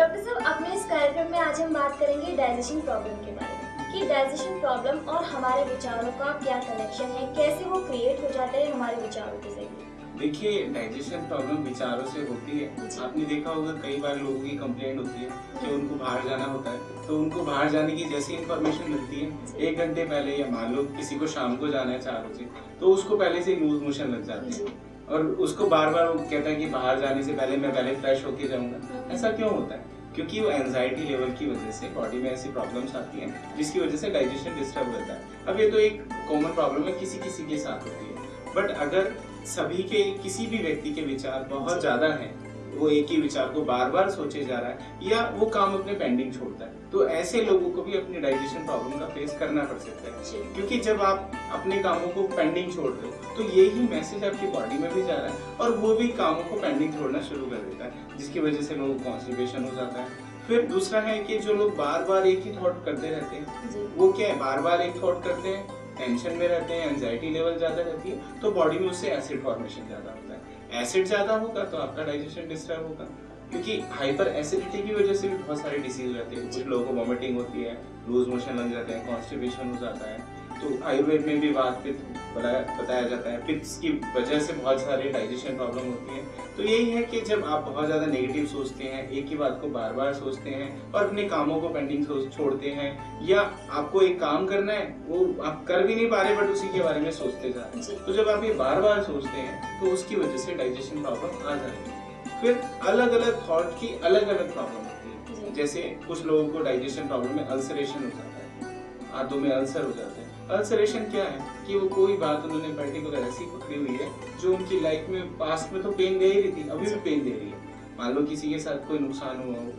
Doctor साहब, अपने इस कार्यक्रम में आज हम बात करेंगे डाइजेशन प्रॉब्लम के बारे में कि डाइजेशन प्रॉब्लम और हमारे विचारों का क्या कनेक्शन है, कैसे वो क्रिएट हो जाते हैं हमारे विचारों के जरिए। देखिए, डाइजेशन प्रॉब्लम विचारों से होती है। आपने देखा होगा कई बार लोगों की कंप्लेंट होती है कि उनको बाहर जाना होता है, तो उनको बाहर जाने की जैसी इन्फॉर्मेशन मिलती है 1 घंटे पहले, या मान लो किसी को शाम को जाना है 4 बजे, तो उसको पहले से लूज मोशन लग जाते हैं और उसको बार बार वो कहता है कि बाहर जाने से पहले मैं पहले फ्रेश होके जाऊंगा। ऐसा क्यों होता है? क्योंकि वो एंजाइटी लेवल की वजह से बॉडी में ऐसी प्रॉब्लम्स आती हैं जिसकी वजह से डाइजेशन डिस्टर्ब होता है। अब ये तो एक कॉमन प्रॉब्लम है, किसी किसी के साथ होती है, बट अगर सभी के किसी भी व्यक्ति के विचार बहुत ज्यादा हैं, वो एक ही विचार को बार बार सोचे जा रहा है या वो काम अपने पेंडिंग छोड़ता है, तो ऐसे लोगों को भी अपनी डाइजेशन प्रॉब्लम का फेस करना पड़ सकता है। क्योंकि जब आप अपने कामों को पेंडिंग छोड़ रहे हो तो यही मैसेज आपकी बॉडी में भी जा रहा है और वो भी कामों को पेंडिंग छोड़ना शुरू कर देता है, जिसकी वजह से लोगों को कॉन्स्टिपेशन हो जाता है। फिर दूसरा है कि जो लोग बार बार एक ही थॉट करते रहते हैं, वो क्या है, बार बार एक थॉट करते हैं, टेंशन में रहते हैं, एंजाइटी लेवल ज्यादा रहती है, तो बॉडी में उससे एसिड फॉर्मेशन ज्यादा होता है। एसिड ज्यादा होगा तो आपका डाइजेशन डिस्टर्ब होगा, क्योंकि हाइपर एसिडिटी की वजह से भी बहुत सारे डिसीज रहते हैं। कुछ लोगों को वॉमिटिंग होती है, लूज मोशन लग जाते हैं, कॉन्स्टिपेशन हो जाता है। तो आयुर्वेद में भी वात पित्त बताया जाता है, पित्त की वजह से बहुत सारी डाइजेशन प्रॉब्लम होती है। तो यही है कि जब आप बहुत ज्यादा नेगेटिव सोचते हैं, एक ही बात को बार बार सोचते हैं और अपने कामों को पेंडिंग छोड़ते हैं, या आपको एक काम करना है वो आप कर भी नहीं पा रहे बट उसी के बारे में सोचते जा रहे हैं, तो जब आप ये बार बार सोचते हैं तो उसकी वजह से डाइजेशन प्रॉब्लम आ जाती है। फिर अलग अलग थॉट की अलग अलग प्रॉब्लम होती है। जैसे कुछ लोगों को डाइजेशन प्रॉब्लम में अल्सरेशन हो जाता है, आंतों में अल्सर हो जाता है। अल्सरेशन क्या है कि वो कोई बात उन्होंने पर्टिकुलर ऐसी पकड़ी हुई है जो उनकी लाइफ में पास्ट में तो पेन दे ही रही थी, अभी भी पेन दे रही है। मान लो किसी के साथ कोई नुकसान हुआ हो,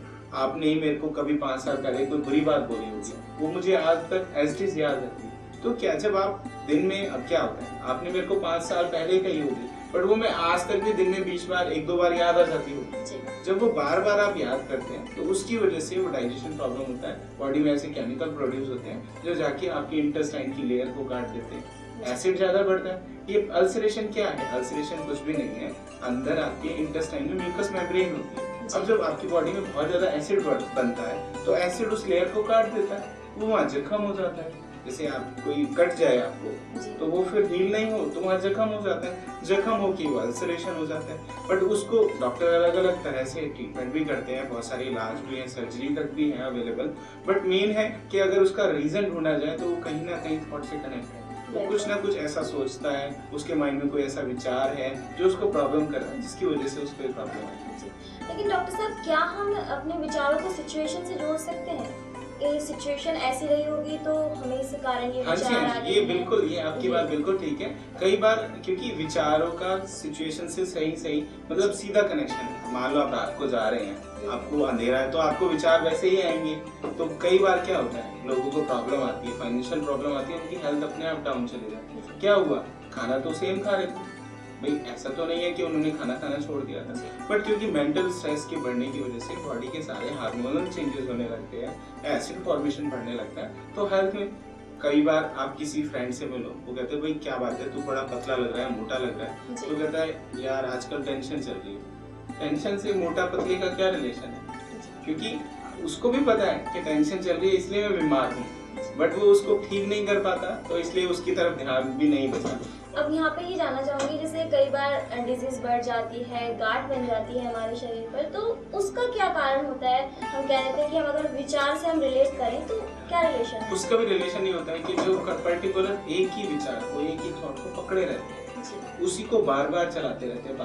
आपने ही मेरे को कभी 5 साल पहले कोई बुरी बात बोली होगी, वो मुझे आज तक एज इट इज याद रहती है। तो क्या जब आप दिन में, अब क्या होता है, आपने मेरे को 5 साल पहले कही होगी बट वो मैं आज तक भी दिन में 20 बार 1-2 बार याद आ जाती होगी। जब वो बार बार आप याद करते हैं तो उसकी वजह से वो डाइजेशन प्रॉब्लम होता है। बॉडी में ऐसे केमिकल प्रोड्यूस होते हैं जो जाके आपकी इंटेस्टाइन की लेयर को काट देते हैं, एसिड ज्यादा बढ़ता है। ये अल्सरेशन क्या है? अल्सरेशन कुछ भी नहीं है, अंदर आपके इंटेस्टाइन में म्यूकस मेम्ब्रेन होती है। अब जब आपकी बॉडी में बहुत ज्यादा एसिड बनता है तो एसिड उस लेयर को काट देता है, वो वहाँ जख्म हो जाता है। जैसे आप कोई कट जाए आपको तो वो फिर हील नहीं हो तो वहाँ जख्म हो जाता है, जख्म हो के अल्सरेशन हो जाता है। बट उसको डॉक्टर अलग अलग तरह से ट्रीटमेंट भी करते हैं, बहुत सारे इलाज भी है, सर्जरी तक भी है अवेलेबल। बट मेन है कि अगर उसका रीजन ढूंढा जाए तो वो कहीं ना कहीं थॉट से कनेक्ट है। वो कुछ ना कुछ ऐसा सोचता है, उसके माइंड में कोई ऐसा विचार है जो उसको प्रॉब्लम कर रहा है, जिसकी वजह से उसको ये प्रॉब्लम है। लेकिन डॉक्टर साहब, क्या हम अपने विचारों को सिचुएशन से जोड़ सकते हैं? ये सिचुएशन ऐसी रही होगी तो हमें इस कारण ये विचार आ गए। ये बिल्कुल, ये आपकी बात बिल्कुल ठीक है। कई बार क्योंकि विचारों का सिचुएशन से सही मतलब सीधा कनेक्शन है। मान लो आप रात को जा रहे हैं, आपको अंधेरा है तो आपको विचार वैसे ही आएंगे। तो कई बार क्या होता है, लोगों को प्रॉब्लम आती है, फाइनेंशियल प्रॉब्लम आती है, उनकी हेल्थ अपने आप डाउन चली जाती है। क्या हुआ? खाना तो सेम खा रहे थे भाई, ऐसा तो नहीं है कि उन्होंने खाना छोड़ दिया था, बट क्योंकि मेंटल स्ट्रेस के बढ़ने की वजह से बॉडी के सारे हार्मोनल चेंजेस होने लगते हैं, एसिड फॉर्मेशन बढ़ने लगता है। तो हेल्थ में कई बार आप किसी फ्रेंड से मिलो, वो कहते हैं भाई क्या बात है, तू बड़ा पतला लग रहा है, मोटा लग रहा है। तो कहता है यार आजकल टेंशन चल रही है। टेंशन से मोटा पतले का क्या रिलेशन है? क्योंकि उसको भी पता है कि टेंशन चल रही है इसलिए मैं बीमार हूँ, बट वो उसको ठीक नहीं कर पाता, तो इसलिए उसकी तरफ ध्यान भी नहीं बचा। अब यहाँ पे ये जानना चाहूंगी, जैसे कई बार डिजीज बढ़ जाती है, गांठ बन जाती है हमारे शरीर पर, तो उसका क्या कारण होता है? हम कह रहे थे कि हम अगर विचार से हम रिलेट करें तो क्या रिलेशन है? उसका भी रिलेशन ही होता है कि जो पर्टिकुलर एक ही विचार को, एक ही थॉट को पकड़े रहते हैं, उसी को बार बार चलाते रहते हैं,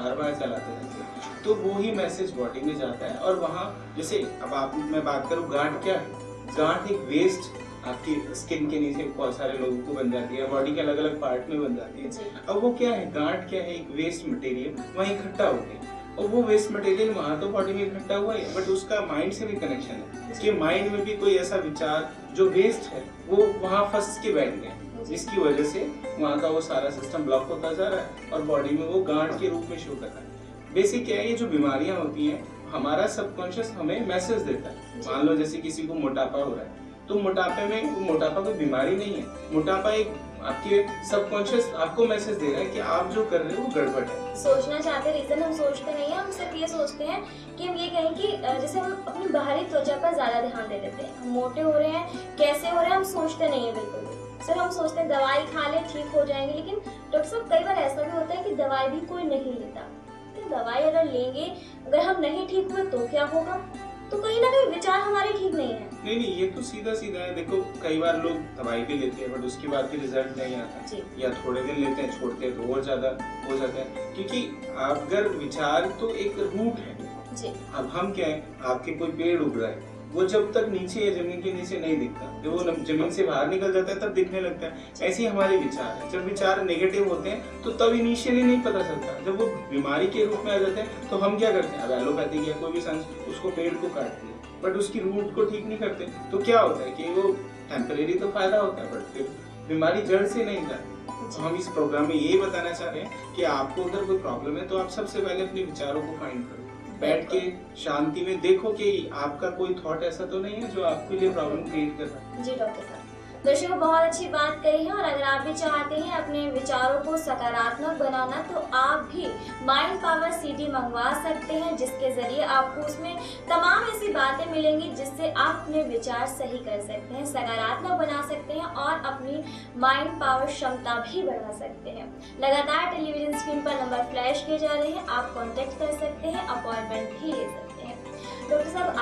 तो वो ही मैसेज बॉडी में जाता है। और वहाँ जैसे अब मैं बात करूँ, गांठ क्या है? गांठ एक वेस्ट आपकी स्किन के नीचे बहुत सारे लोगों को बन जाती है, बॉडी के अलग अलग पार्ट में बन जाती है। अब वो क्या है, गांठ क्या है? एक वेस्ट मटेरियल वहाँ इकट्ठा होती है, और वो वेस्ट मटेरियल वहाँ तो बॉडी में इकट्ठा हुआ है, बट उसका माइंड से भी कनेक्शन है। उसके माइंड में भी कोई ऐसा विचार जो वेस्ट है वो वहाँ फंस के बैठ गया, जिसकी वजह से वहाँ का वो सारा सिस्टम ब्लॉक होता जा रहा है और बॉडी में वो गांठ के रूप में शो कर रहा है। बेसिक क्या है, ये जो बीमारियां होती हैं, हमारा सबकॉन्शियस हमें मैसेज देता है। मान लो जैसे किसी को मोटापा हो रहा है, तो मोटापे में मोटापा कोई बीमारी नहीं है, मोटापा एक आपके सबकॉन्शियस आपको मैसेज दे रहा है कि आप जो कर रहे हो वो गड़बड़ है। सोचना चाहते रीजन हम सोचते नहीं है, हम सिर्फ ये सोचते हैं कि हम ये कहें कि जैसे हम अपनी बाहरी त्वचा पर ज्यादा ध्यान दे देते हैं, हम मोटे हो रहे हैं, कैसे हो रहे हैं, हम सोचते नहीं है बिल्कुल भी। सिर्फ हम सोचते हैं दवाई खा ले ठीक हो जाएंगे, लेकिन डॉक्टर साहब कई बार ऐसा भी होता है कि दवाई भी कोई नहीं लेता। तो दवाई अगर लेंगे, अगर हम नहीं ठीक हुए तो क्या होगा? तो कहीं ना कहीं विचार हमारे ठीक नहीं है। नहीं, ये तो सीधा सीधा है। देखो कई बार लोग दवाई भी लेते हैं बट उसके बाद भी रिजल्ट नहीं आता जी। या थोड़े दिन लेते हैं छोड़ते हैं तो और ज्यादा हो जाता है, क्योंकि अगर विचार तो एक रूट है जी। अब हम क्या है, आपके कोई पेड़ उग रहा है, वो जब तक नीचे है जमीन के नीचे नहीं दिखता, जब वो जमीन से बाहर निकल जाता है तब दिखने लगता है। ऐसे ही हमारे विचार है, जब विचार नेगेटिव होते हैं तो तब इनिशियली नहीं पता चलता, जब वो बीमारी के रूप में आ जाते हैं तो हम क्या करते हैं, अब एलोपैथी या कोई भी साइंस उसको पेड़ को काटते हैं बट उसकी रूट को ठीक नहीं करते, तो क्या होता है कि वो टेम्परेरी तो फायदा होता है बट फिर बीमारी जड़ से नहीं जाती। तो हम इस प्रोग्राम में ये बताना चाह रहे हैं कि आपको अगर कोई प्रॉब्लम है तो आप सबसे पहले अपने विचारों को फाइंड करो, बैठ के शांति में देखो कि आपका कोई थॉट ऐसा तो नहीं है जो आपके लिए प्रॉब्लम क्रिएट कर रहा है। जी डॉक्टर साहब, दर्शकों बहुत अच्छी बात कही है, और अगर आप भी चाहते हैं अपने विचारों को सकारात्मक बनाना तो आप भी माइंड पावर सीडी मंगवा सकते हैं, जिसके जरिए आपको उसमें तमाम ऐसी बातें मिलेंगी जिससे आप अपने विचार सही कर सकते हैं, सकारात्मक बना सकते हैं और अपनी माइंड पावर क्षमता भी बढ़ा सकते हैं। लगातार टेलीविजन स्क्रीन पर नंबर फ्लैश किए जा रहे हैं, आप कॉन्टेक्ट कर सकते हैं, अपॉइंटमेंट भी ले सकते हैं। डॉक्टर साहब